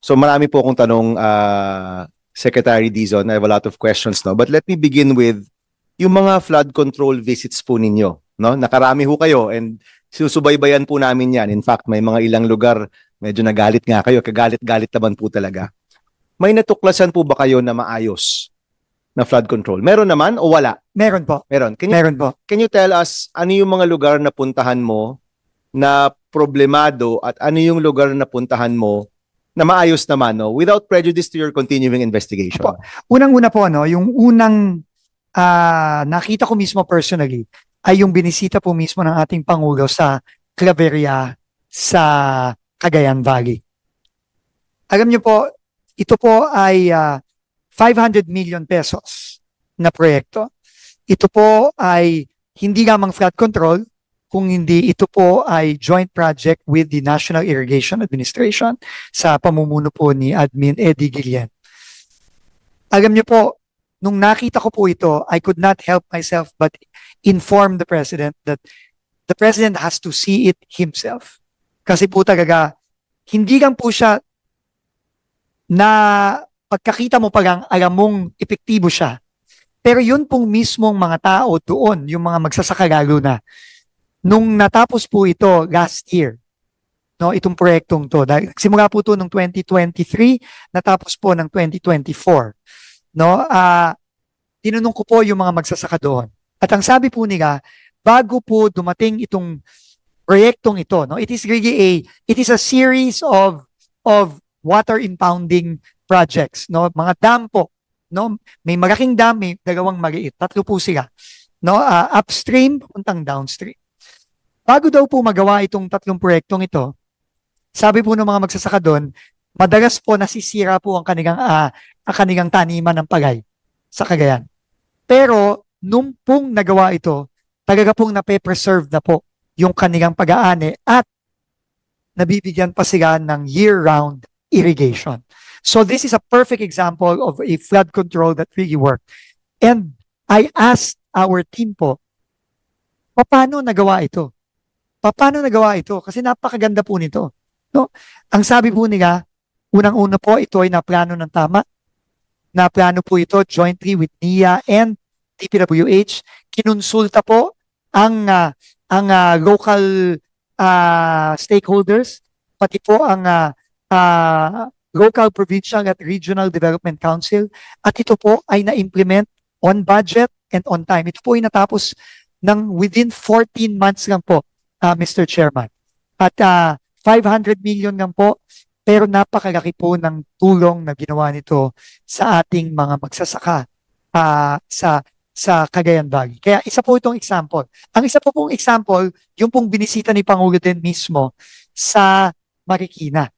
So marami po akong tanong, Secretary Dizon. I have a lot of questions, no? But let me begin with yung mga flood control visits po ninyo, no? Nakarami ho kayo and susubaybayan po namin yan. In fact, may mga ilang lugar medyo nagalit nga kayo, kagalit-galit naman po talaga. May natuklasan po ba kayo na maayos na flood control? Meron naman o wala? Meron po. Meron. Meron po. Can you tell us ano yung mga lugar na puntahan mo na problemado at ano yung lugar na puntahan mo na maayos naman, no? Without prejudice to your continuing investigation? Po. Unang-una po, no, yung unang nakita ko mismo personally ay yung binisita po mismo ng ating Pangulo sa Claveria sa Cagayan Valley. Alam niyo po, ito po ay 500 million pesos na proyekto. Ito po ay hindi lamang flood control, kung hindi ito po ay joint project with the National Irrigation Administration sa pamumuno po ni Admin Eddie Guillen. Alam niyo po, nung nakita ko po ito, I could not help myself but inform the President that the President has to see it himself. Kasi po talaga, hindi lang po siya na pagkakita mo pa lang, alam mong epektibo siya. Pero yun pong mismong mga tao doon, yung mga magsasaka lalo na, nung natapos po ito last year, no, itong proyektong to, dahil simula po ito noong 2023, natapos po ng 2024. No, tinanong ko po yung mga magsasaka doon. At ang sabi po nila, bago po dumating itong proyektong ito, no, it is a series of water impounding projects, no, mga dam po, no, may malaking dam, may dalawang maliit, tatlo po sila, no, upstream puntang downstream. Bago daw po magawa itong tatlong proyektong ito, sabi po ng mga magsasaka doon, madalas po nasisira po ang kanilang taniman ng palay sa Cagayan. Pero nung pong nagawa ito, talaga pong nape-preserve na po yung kanilang pag-aani at nabibigyan pa sila ng year-round irrigation. So this is a perfect example of a flood control that really worked. And I asked our team po, paano nagawa ito? Paano nagawa ito? Kasi napakaganda po nito. No? Ang sabi po nila, unang-una po, ito ay naplano ng tama. Naplano po ito jointly with NIA and DPWH. Kinonsulta po ang local stakeholders, pati po ang local, provincial at regional development council. At ito po ay na-implement on budget and on time. Ito po ay natapos ng within 14 months lang po, Mr. Chairman. At 500 million lang po, pero napakalaki po ng tulong na ginawa nito sa ating mga magsasaka sa Cagayan Valley. Kaya isa po itong example. Ang isa po pong example, yung pong binisita ni Pangulo din mismo sa Marikina.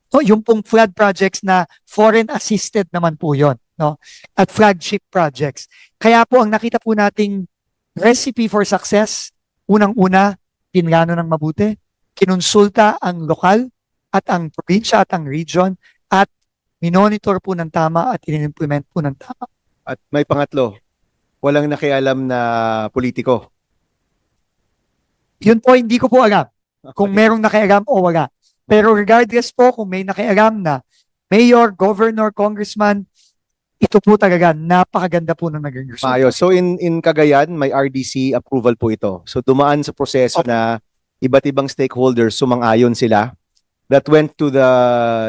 So, yung pong flood projects na foreign assisted naman po yon, no? At flagship projects. Kaya po ang nakita po nating recipe for success, unang-una, pinlano ng mabuti, kinonsulta ang lokal at ang probinsya at ang region at minonitor po ng tama at in-implement po ng tama. At may pangatlo, walang nakialam na politiko. Yun po, hindi ko po alam kung merong nakialam o wala. Pero regardless po kung may nakialam na mayor, governor, congressman, ito po talaga, napakaganda po ng naging resulta. Maayos. So in Cagayan, may RDC approval po ito. So dumaan sa proseso na iba't ibang stakeholders, sumang-ayon sila. That went to the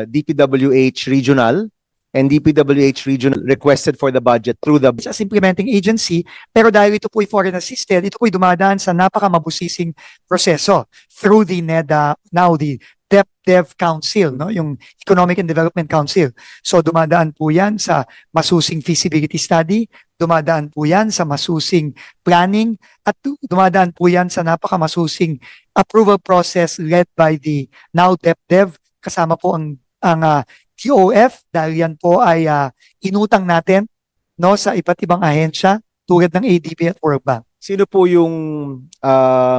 DPWH Regional, and DPWH Regional requested for the budget through the as implementing agency, pero dahil ito po ay foreign assisted, ito po ay dumadaan sa napakamabusising proseso through the NEDA, now the DepDev Council, no, yung Economic and Development Council. So dumadaan po yan sa masusing feasibility study, dumadaan po yan sa masusing planning, at dumadaan po yan sa napakamasusing approval process led by the now DepDev, kasama po ang TOF, dahil yan po ay inutang natin, no, sa iba't ibang ahensya tulad ng ADB at World Bank. Sino po yung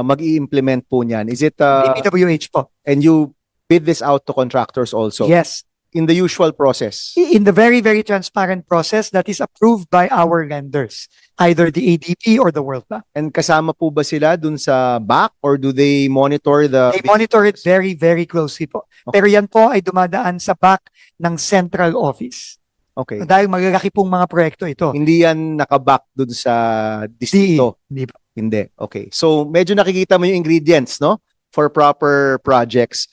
mag-i-implement po niyan? Is it DPWH po. And you bid this out to contractors also? Yes. in the usual process. In the very, very transparent process that is approved by our lenders, either the ADP or the World Bank. And kasama po ba sila dun sa back or do they monitor the... They monitor it very, very closely po. Okay. Pero yan po ay dumadaan sa back ng central office. Okay. Dahil malalaki pong mga proyekto ito. Hindi yan nakaback dun sa distrito. Hindi po. Hindi. Okay. So, medyo nakikita mo yung ingredients, no? For proper projects.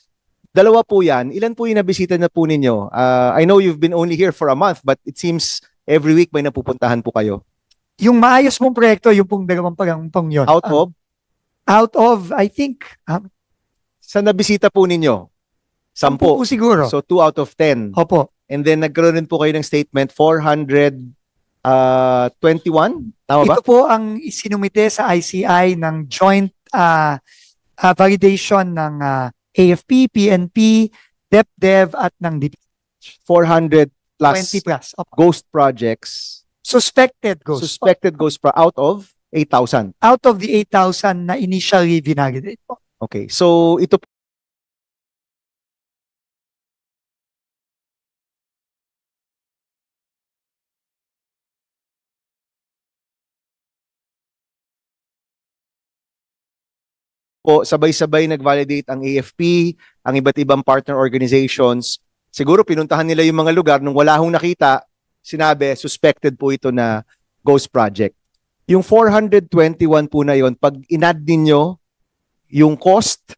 Dalawa po yan. Ilan po yung nabisita na po ninyo? I know you've been only here for a month, but it seems every week may napupuntahan po kayo. Yung maayos mong proyekto, yung pong dalawang pagampong yun. Out of? Out of, I think, Sa nabisita po ninyo? 10 po siguro. So, 2 out of 10. Opo. And then, nagkaroon rin po kayo ng statement, 421? Tama ba? Ito po ang isinumite sa ICI ng joint validation ng AFP, PNP, DepDev at ng DPWH. 400 plus 20 plus. Opo. ghost projects. Suspected ghost. Suspected ghost out of 8,000. Out of the 8,000 na initially vinalidate po. Okay. So, ito po, sabay-sabay nag-validate ang AFP, ang iba't ibang partner organizations. Siguro pinuntahan nila yung mga lugar nung wala hong nakita, sinabi, suspected po ito na ghost project. Yung 421 po na yon, pag in-add ninyo yung cost,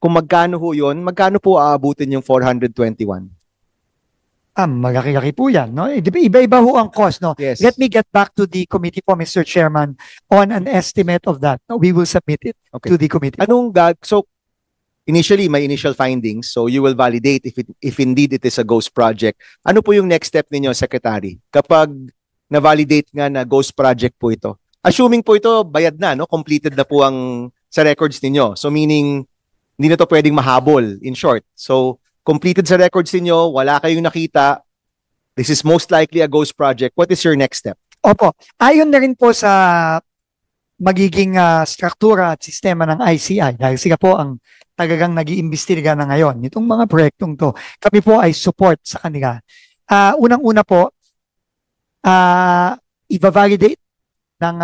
kung magkano ho yun, magkano po aabutin yung 421? Malaki-laki po yan, no? Iba-iba ho ang cost, no? Yes. Let me get back to the committee po, Mr. Chairman, on an estimate of that. No, we will submit it Okay. to the committee. So, initially, my initial findings, so you will validate if indeed it is a ghost project. Ano po yung next step ninyo, Secretary? Kapag na-validate nga na ghost project po ito. Assuming po ito, bayad na, no? Completed na po ang sa records ninyo. So, meaning, hindi na to pwedeng mahabol, in short. So, completed sa records ninyo, wala kayong nakita, this is most likely a ghost project. What is your next step? Opo. Ayon na rin po sa magiging struktura at sistema ng ICI dahil sila po ang talagang nag-iimbestiga na ngayon nitong mga proyektong to. Kami po ay support sa kanila. Unang-una po, i-validate ng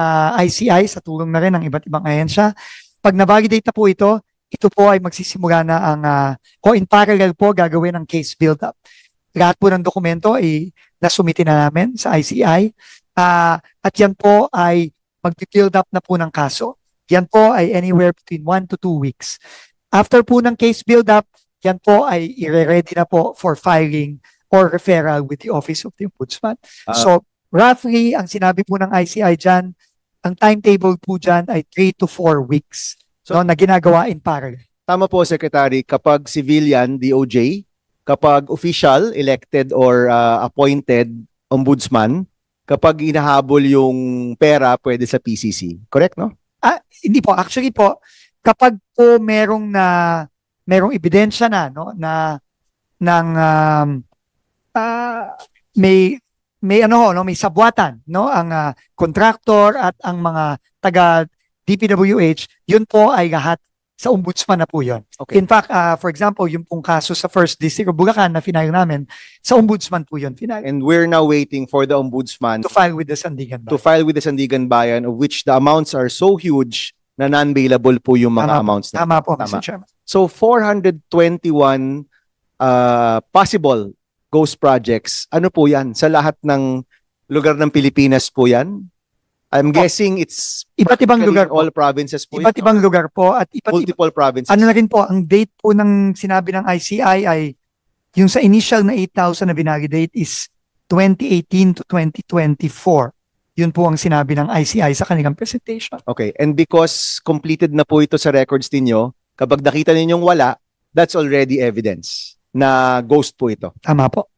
ICI sa tulong na rin ng iba't ibang ahensya. Pag na-validate na po ito po ay magsisimula na ang, o in parallel po, gagawin ang case build-up. Lahat po ng dokumento ay nasumiti na namin sa ICI. At yan po ay mag-build up na po ng kaso. Yan po ay anywhere between 1 to 2 weeks. After po ng case build-up, yan po ay i-ready na po for filing or referral with the Office of the Ombudsman. So, roughly, ang sinabi po ng ICI dyan, ang timetable po dyan ay 3 to 4 weeks. So, na ginagawa in parallel. Tama po, Secretary, kapag civilian, DOJ, kapag official, elected or appointed ombudsman, kapag inahabol yung pera, pwede sa PCC. Correct, no? Hindi po. Actually po, kapag po merong ebidensya na, no, na ng may sabwatan, no, ang contractor at ang mga taga DPWH, yun po ay lahat sa ombudsman na po yun. Okay. In fact, for example, yung pong kaso sa First District of Bulacan na final namin, sa ombudsman po yun final. And we're now waiting for the ombudsman To file with the Sandigan Bayan, of which the amounts are so huge na non-bailable po yung mga amounts na. Tama po, Tama. Mr. Chairman. So 421 possible ghost projects, ano po yan? Sa lahat ng lugar ng Pilipinas po yan? I'm guessing it's Iba't ibang lugar po. all provinces po. Iba't ibang lugar po at Multiple provinces. ano na rin po, ang date po ng sinabi ng ICI ay yung sa initial na 8,000 na binalidate is 2018 to 2024. Yun po ang sinabi ng ICI sa kanilang presentation. Okay, and because completed na po ito sa records ninyo, kapag nakita ninyong wala, that's already evidence na ghost po ito. Tama po.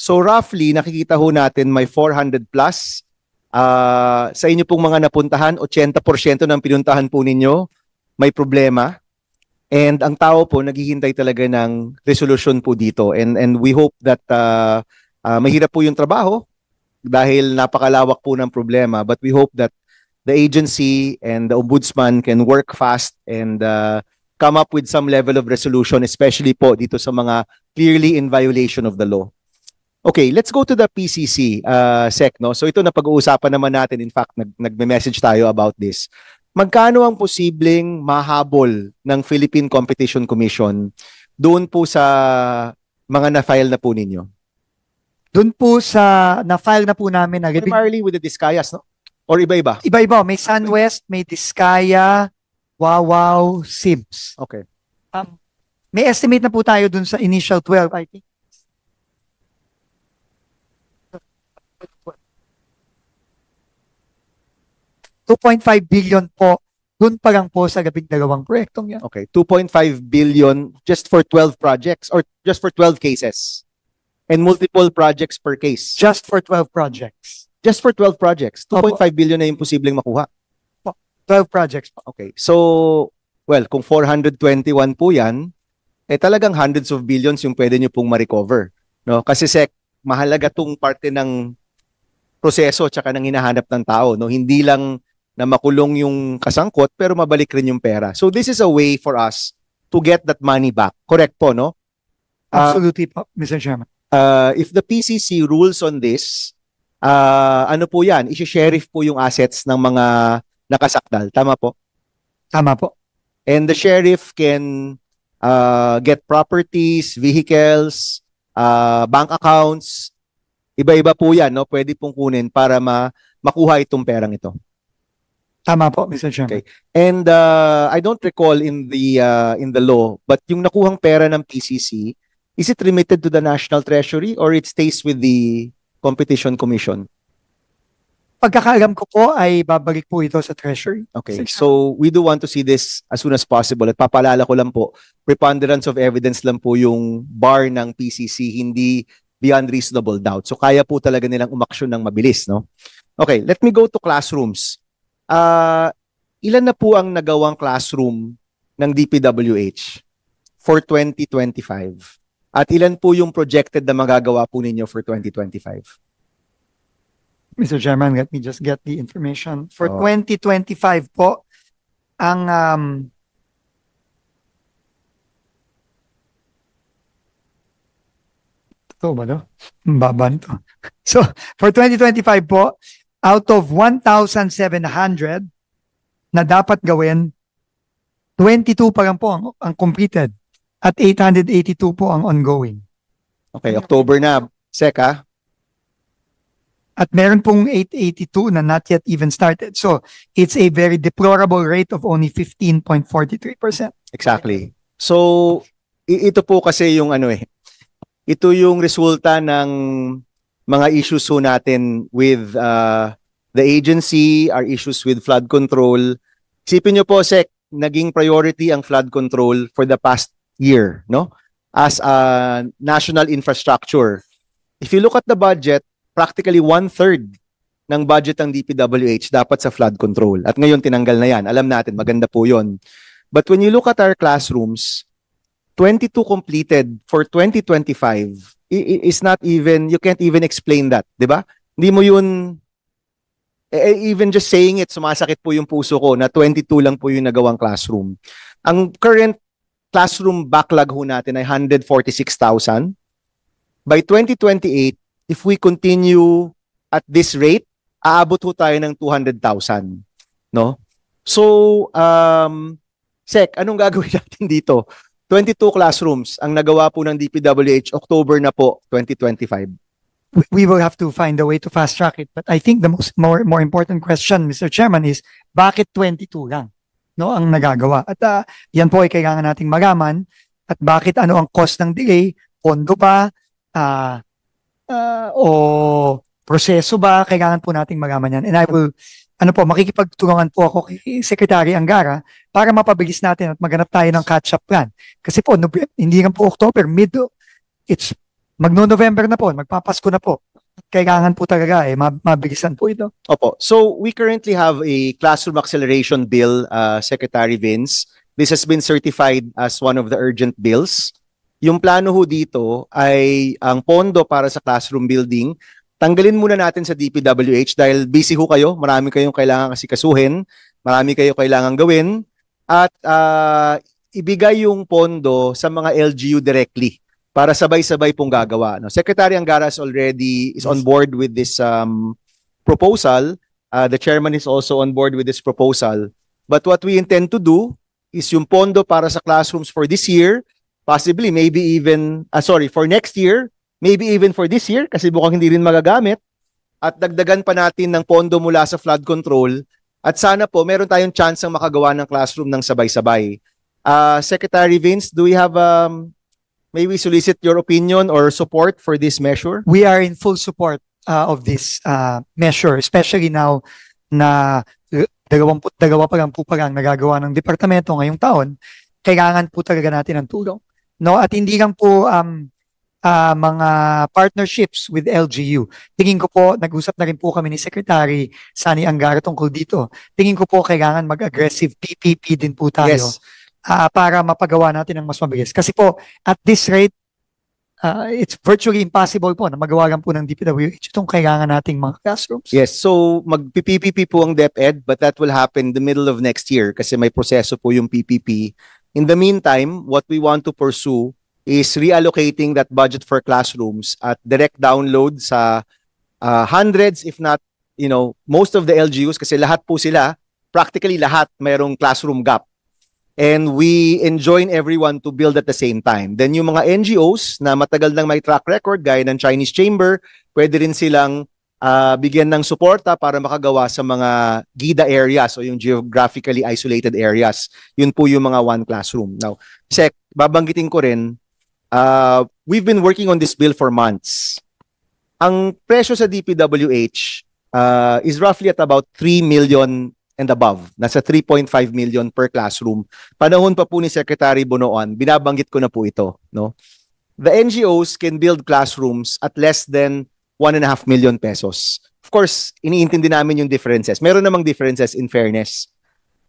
So roughly, nakikita ho natin may 400 plus. Sa inyo pong mga napuntahan, 80% ng pinuntahan po ninyo may problema. And ang tao po, naghihintay talaga ng resolution po dito. And we hope that mahirap po yung trabaho dahil napakalawak po ng problema. But we hope that the agency and the ombudsman can work fast and come up with some level of resolution, especially po dito sa mga clearly in violation of the law. Okay, let's go to the PCC, Sec, no? So ito na pag-uusapan naman natin. In fact, nagme-message tayo about this. Magkano ang posibleng mahabol ng Philippine Competition Commission doon po sa mga na-file na po ninyo? Doon po sa na-file na po namin na Primarily with the Discayas, no? Or iba-iba? Iba-iba. May SunWest, may Diskaya, Wawaw, Sibs. Okay. May estimate na po tayo dun sa initial 12, I think. 2.5 billion po, dun pa lang po sa labing-dalawang proyektong yan. Okay, 2.5 billion just for 12 projects or just for 12 cases? And multiple projects per case? Just for 12 projects. Just for 12 projects? 2.5 Opo. billion na yung posibleng makuha? 12 projects po. Okay, so, well, kung 421 po yan, eh talagang hundreds of billions yung pwede nyo pong ma-recover. No? Kasi Sec, mahalaga tong parte ng proseso tsaka ng hinahanap ng tao. No? Hindi lang na makulong yung kasangkot pero mabalik rin yung pera. So this is a way for us to get that money back. Correct po, no? Absolutely po, Mr. Chairman. If the PCC rules on this, ano po yan? Isi-sheriff po yung assets ng mga nakasakdal. Tama po? Tama po. And the sheriff can get properties, vehicles, bank accounts. Iba-iba po yan, no? Pwede pong kunin para makuha itong perang ito. Tama po, Mr. Chairman. Okay. And I don't recall in the law, but yung nakuhang pera ng PCC, is it remitted to the National Treasury or it stays with the Competition Commission? Pagkakaalam ko po ay babalik po ito sa Treasury. Okay. So we do want to see this as soon as possible. At papaalala ko lang po, preponderance of evidence lang po yung bar ng PCC, hindi beyond reasonable doubt. So kaya po talaga nilang umaksyon ng mabilis, no? Okay, let me go to classrooms. Ilan na po ang nagawang classroom ng DPWH for 2025? At ilan po yung projected na magagawa po ninyo for 2025? Mr. Chairman, let me just get the information. For Oh. 2025 po, ang ito ba no? Baban to. So, for 2025 po, out of 1,700 na dapat gawin, 22 pa lang po ang completed at 882 po ang ongoing. Okay, October na. Seka, At meron pong 882 na not yet even started. So, it's a very deplorable rate of only 15.43%. exactly. So, ito po kasi yung ano ito yung resulta ng mga issues po natin with the agency, our issues with flood control. Isipin nyo po, Sec, naging priority ang flood control for the past year, no? As a national infrastructure. If you look at the budget, practically 1/3 ng budget ng DPWH dapat sa flood control. At ngayon tinanggal na yan. Alam natin, maganda po yun. But when you look at our classrooms, 22 completed for 2025 is not even, you can't even explain that, di ba? Hindi mo yun, even just saying it, sumasakit po yung puso ko na 22 lang po yung nagawang classroom. Ang current classroom backlog ho natin ay 146,000. By 2028, if we continue at this rate, aabot ho tayo ng 200,000. No? So, Sec, anong gagawin natin dito? 22 classrooms ang nagawa po ng DPWH, October na po, 2025. We will have to find a way to fast track it. But I think the more important question, Mr. Chairman, is bakit 22 lang, no, ang nagagawa? At yan po ay kailangan nating malaman. At bakit ano ang cost ng delay? Pondo ba? O proseso ba? Kailangan po nating malaman yan. And I will, makikipagtulungan po ako kay Secretary Angara para mapabilis natin at maghanap tayo ng catch-up plan. Kasi po, hindi lang po October, it's magno-November na po, magpapasko na po. Kailangan po talaga mabilisan po ito. Opo. So we currently have a classroom acceleration bill, Secretary Vince. This has been certified as one of the urgent bills. Yung plano ho dito ay ang pondo para sa classroom building. Tanggalin muna natin sa DPWH dahil busy ho kayo. Marami kayong kailangan asikasuhin. Marami kayong kailangan gawin. At ibigay yung pondo sa mga LGU directly para sabay-sabay pong gagawa. No? Secretary Angara is on board with this proposal. The chairman is also on board with this proposal. But what we intend to do is yung pondo para sa classrooms for this year, possibly, maybe even, for next year, maybe even for this year, kasi mukhang hindi rin magagamit, at dagdagan pa natin ng pondo mula sa flood control, at sana po, meron tayong chance ang makagawa ng classroom ng sabay-sabay. Secretary Vince, do we have, may we solicit your opinion or support for this measure? We are in full support of this measure, especially now na dalawa pa lang po nagagawa ng departamento ngayong taon, kailangan po talaga natin ng tulong. No? At hindi lang po mga partnerships with LGU. Tingin ko po, nag-usap na rin po kami ni Secretary Sani Angara tungkol dito. Tingin ko po kailangan mag-aggressive PPP din po tayo. Yes. Para mapagawa natin ng mas mabilis. Kasi po, at this rate, it's virtually impossible po na magawa lang po ng DPWH itong kailangan nating mga classrooms. Yes, so mag-PPP po ang DepEd, but that will happen in the middle of next year kasi may proseso po yung PPP. In the meantime, what we want to pursue is reallocating that budget for classrooms at direct download sa hundreds, if not, most of the LGUs kasi lahat po sila, practically lahat mayroong classroom gap. And we enjoin everyone to build at the same time. Then yung mga NGOs na matagal nang may track record, gaya ng Chinese Chamber, pwede rin silang bigyan ng suporta para makagawa sa mga GIDA areas o yung geographically isolated areas. Yun po yung mga one classroom. Now, Sec, babanggitin ko rin, we've been working on this bill for months. Ang presyo sa DPWH is roughly at about 3 million and above. Nasa 3.5 million per classroom. Panahon pa po ni Secretary Bonoan, binabanggit ko na po ito. No? The NGOs can build classrooms at less than 1.5 million pesos. Of course, iniintindi namin yung differences. Meron namang differences in fairness.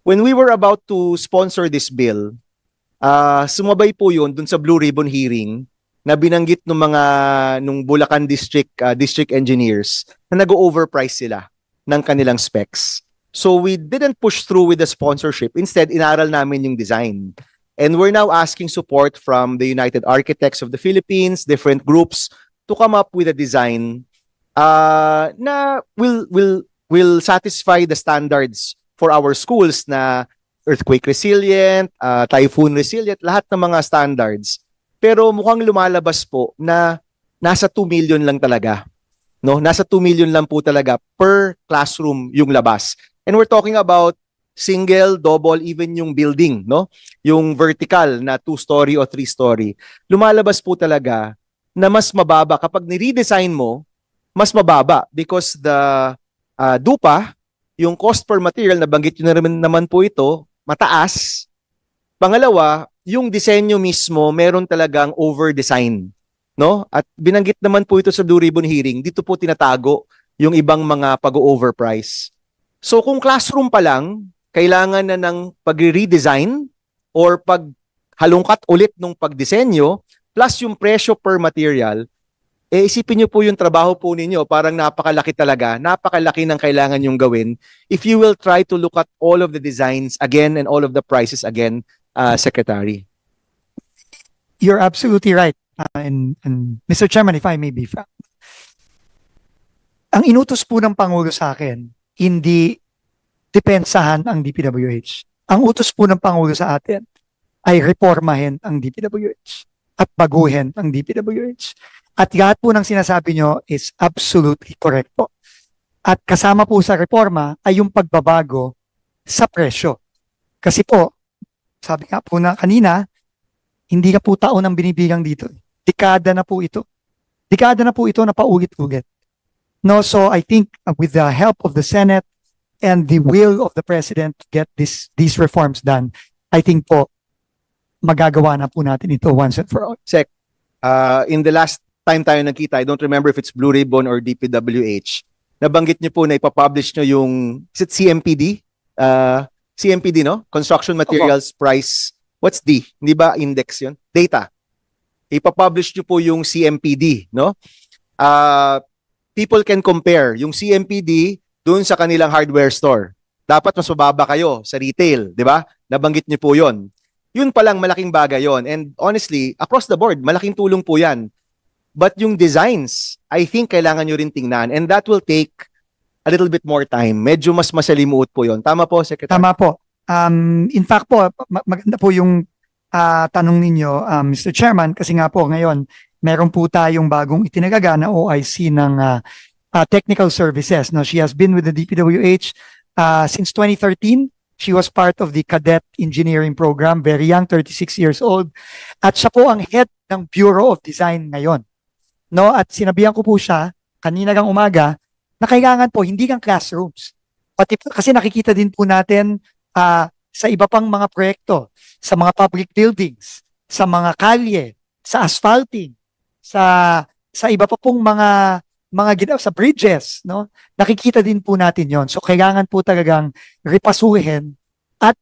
When we were about to sponsor this bill, sumabay po yun dun sa Blue Ribbon hearing na binanggit nung Bulacan district engineers na nag-overprice sila ng kanilang specs. So we didn't push through with the sponsorship. Instead, inaral namin yung design. And we're now asking support from the United Architects of the Philippines, different groups, to come up with a design na will satisfy the standards for our schools na earthquake resilient, typhoon resilient, lahat ng mga standards. Pero mukhang lumalabas po na nasa 2 million lang talaga. No, nasa 2 million lang po talaga per classroom yung labas. And we're talking about single, double, even yung building, no? Yung vertical na 2-story o 3-story. Lumalabas po talaga na mas mababa. Kapag ni-redesign mo, mas mababa because the DUPA, yung cost per material, nabanggit nyo na naman po ito, mataas. Pangalawa, yung disenyo mismo, meron talagang over-design. No? At binanggit naman po ito sa Blue Ribbon hearing, dito po tinatago yung ibang mga pag-overprice. So kung classroom pa lang, kailangan na ng pag-redesign or paghalungkat ulit ng pagdisenyo plus yung presyo per material, isipin nyo po yung trabaho po ninyo, parang napakalaki talaga, napakalaki ng kailangan yung gawin if you will try to look at all of the designs again and all of the prices again, Secretary. You're absolutely right. And Mr. Chairman, if I may be frank, ang inutos po ng Pangulo sa akin, hindi depensahan ang DPWH. Ang utos po ng Pangulo sa atin ay reformahin ang DPWH at baguhin ang DPWH. At lahat po ng sinasabi nyo is absolutely correct po. At kasama po sa reforma ay yung pagbabago sa presyo. Kasi po, sabi nga po na kanina, hindi na po taon ang binibilang dito. Dekada na po ito. Dekada na po ito na paulit-ulit. No, so I think with the help of the Senate and the will of the President to get these reforms done, I think po magagawa na po natin ito once and for all. Sec, in the last time tayo nagkita, I don't remember if it's Blue Ribbon or DPWH, nabanggit niyo po na ipapublish niyo yung, is it CMPD? CMPD, no? Construction Materials Price, what's D? Hindi ba index yun? Data. Ipapublish niyo po yung CMPD, no? People can compare yung CMPD doon sa kanilang hardware store. Dapat mas mababa kayo sa retail, di ba? Nabanggit niyo po yon. Yun pa lang malaking bagay yon. And honestly, across the board, malaking tulong po yan. But yung designs, I think kailangan nyo rin tingnan. And that will take a little bit more time. Medyo mas masalimuot po yon. Tama po, Secretary? Tama po. In fact po, maganda po yung tanong ninyo, Mr. Chairman, kasi nga po ngayon, meron po tayong bagong itinagaga na OIC ng Technical Services. No? She has been with the DPWH since 2013. She was part of the Cadet Engineering Program, very young, 36 years old. At siya po ang head ng Bureau of Design ngayon. No? At sinabihan ko po siya, kanina gang umaga, na kailangan po, hindi kang classrooms. Pati, kasi nakikita din po natin sa iba pang mga proyekto, sa mga public buildings, sa mga kalye, sa asphalting, sa iba pa pong mga sa bridges, no? Nakikita din po natin yon. So kailangan po talagang repasuhin at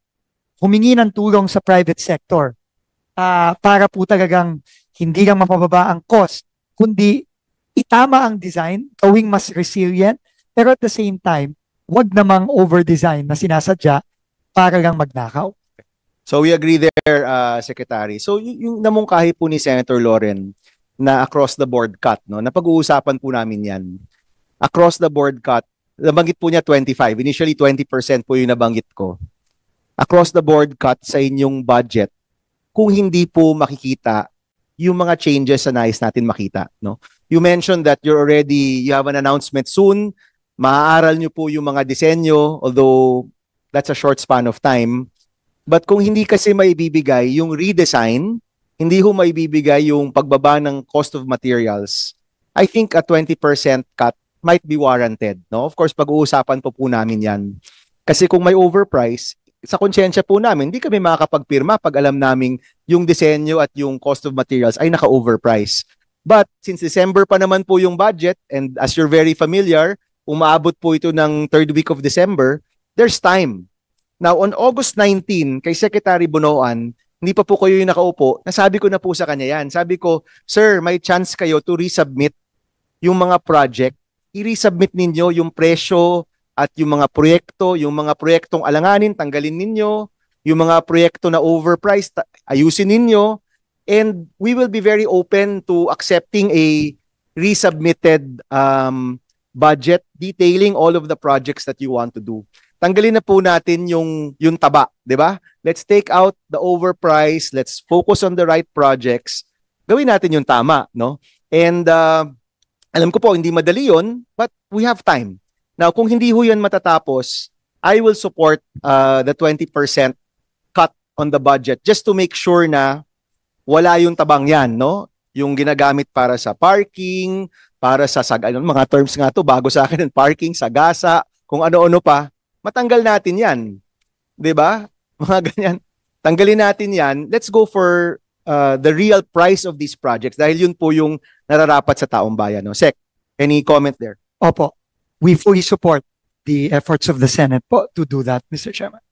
humingi ng tulong sa private sector para po talagang hindi lang mapababa ang cost, kundi itama ang design, gawing mas resilient, pero at the same time, wag namang over-design na sinasadya para lang magnakaw. So we agree there, Secretary. So yung namungkahi po ni Senator Loren na across the board cut, no? Napag-uusapan po namin 'yan. Across the board cut, nabanggit po niya 25. Initially 20% po yung nabanggit ko. Across the board cut sa inyong budget kung hindi po makikita yung mga changes na nais natin makita, no? You mentioned that you have an announcement soon. Maaaral niyo po yung mga disenyo, although that's a short span of time. But kung hindi kasi maibibigay yung redesign, hindi ho maibibigay yung pagbaba ng cost of materials, I think a 20% cut might be warranted. No? Of course, pag-uusapan po namin yan. Kasi kung may overprice, sa konsyensya po namin, hindi kami makakapagpirma pag alam naming yung disenyo at yung cost of materials ay naka-overprice. But since December pa naman po yung budget, and as you're very familiar, umaabot po ito ng third week of December, there's time. Now, on August 19, kay Secretary Bonoan, hindi pa po kayo yung nakaupo, nasabi ko na po sa kanya yan. Sabi ko, sir, may chance kayo to resubmit yung mga project. I-resubmit ninyo yung presyo at yung mga proyektong alanganin, tanggalin ninyo. Yung mga proyekto na overpriced, ayusin ninyo. And we will be very open to accepting a resubmitted budget detailing all of the projects that you want to do. Tanggalin na po natin yung taba, di ba? Let's take out the overprice, let's focus on the right projects. Gawin natin yung tama, no? And alam ko po, hindi madali yun, but we have time. Now, kung hindi ho yan matatapos, I will support the 20% cut on the budget just to make sure na wala yung tabang yan, no? Yung ginagamit para sa parking, para sa mga terms nga to, bago sa akin, parking, sagasa, kung ano-ano pa, matanggal natin yan. 'Di ba? Mga ganyan. Tanggalin natin yan. Let's go for the real price of these projects dahil yun po yung nararapat sa taong bayan. No? Sec, any comment there? Opo. We fully support the efforts of the Senate po to do that, Mr. Chairman.